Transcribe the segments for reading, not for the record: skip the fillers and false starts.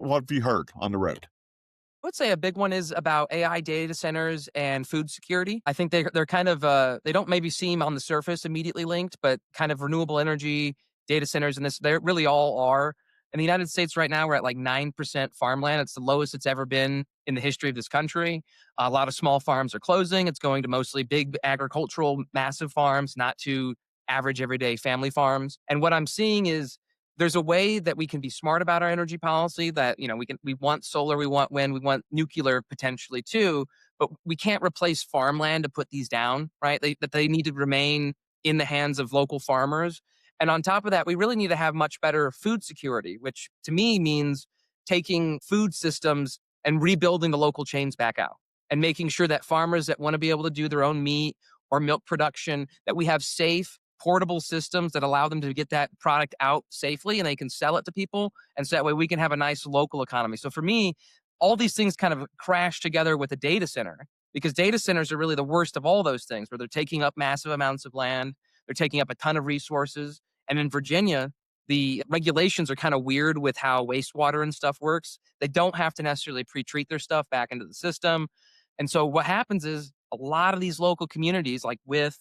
What have you heard on the road? I would say a big one is about AI data centers and food security. I think they're kind of they don't maybe seem on the surface immediately linked, but kind of renewable energy data centers and this they really all are. In the United States right now, we're at like 9% farmland. It's the lowest it's ever been in the history of this country. A lot of small farms are closing. It's going to mostly big agricultural, massive farms, not to average everyday family farms. And what I'm seeing is there's a way that we can be smart about our energy policy that, we want solar, we want wind, we want nuclear potentially too, but we can't replace farmland to put these down, right? They need to remain in the hands of local farmers. And on top of that, we really need to have much better food security, which to me means taking food systems and rebuilding the local chains back out and making sure that farmers that want to be able to do their own meat or milk production, that we have safe, portable systems that allow them to get that product out safely and they can sell it to people. And so that way we can have a nice local economy. So for me, all these things kind of crash together with a data center because data centers are really the worst of all those things where they're taking up massive amounts of land, they're taking up a ton of resources. And in Virginia, the regulations are kind of weird with how wastewater and stuff works. They don't have to necessarily pre-treat their stuff back into the system. And so what happens is a lot of these local communities, like with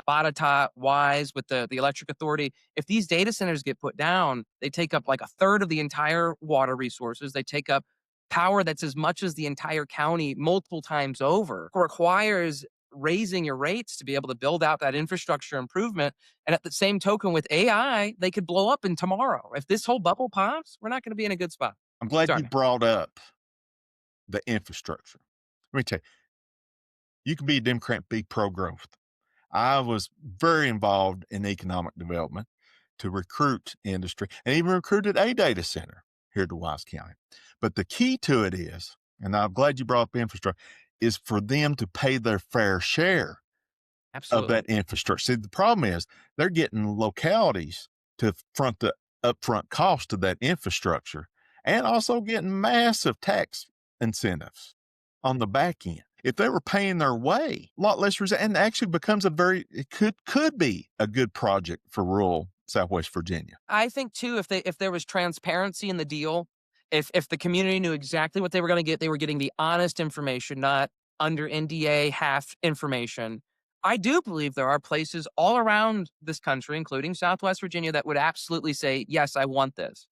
Botetourt, Wise, with the electric authority, if these data centers get put down, they take up like a third of the entire water resources. They take up power that's as much as the entire county multiple times over. It requires raising your rates to be able to build out that infrastructure improvement. And at the same token, with AI, they could blow up in tomorrow. If this whole bubble pops, we're not going to be in a good spot. I'm glad you Sorry. brought up the infrastructure. Let me tell you, you can be a Democrat, be pro growth. I was very involved in economic development to recruit industry and even recruited a data center here to Wise County. But the key to it is, and I'm glad you brought up infrastructure, is for them to pay their fair share of Absolutely. that infrastructure. See, the problem is they're getting localities to front the upfront cost of that infrastructure and also getting massive tax incentives on the back end. If they were paying their way, a lot less and actually becomes it could be a good project for rural Southwest Virginia. I think too, if there was transparency in the deal, if the community knew exactly what they were going to get, they were getting the honest information, not under NDA half information. I do believe there are places all around this country, including Southwest Virginia, that would absolutely say, "Yes, I want this."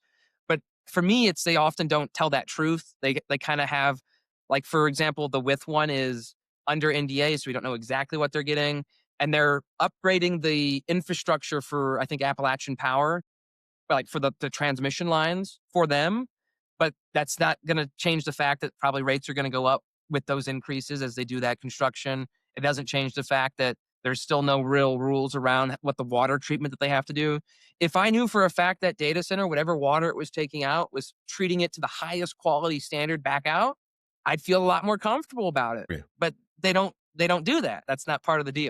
But for me, it's they often don't tell that truth. They kind of have, like for example, the With one is under NDA, so we don't know exactly what they're getting, and they're upgrading the infrastructure for I think Appalachian Power, like for the transmission lines for them. But that's not going to change the fact that probably rates are going to go up with those increases as they do that construction. It doesn't change the fact that there's still no real rules around what the water treatment that they have to do. If I knew for a fact that data center, whatever water it was taking out, was treating it to the highest quality standard back out, I'd feel a lot more comfortable about it. Yeah. But they don't do that. That's not part of the deal.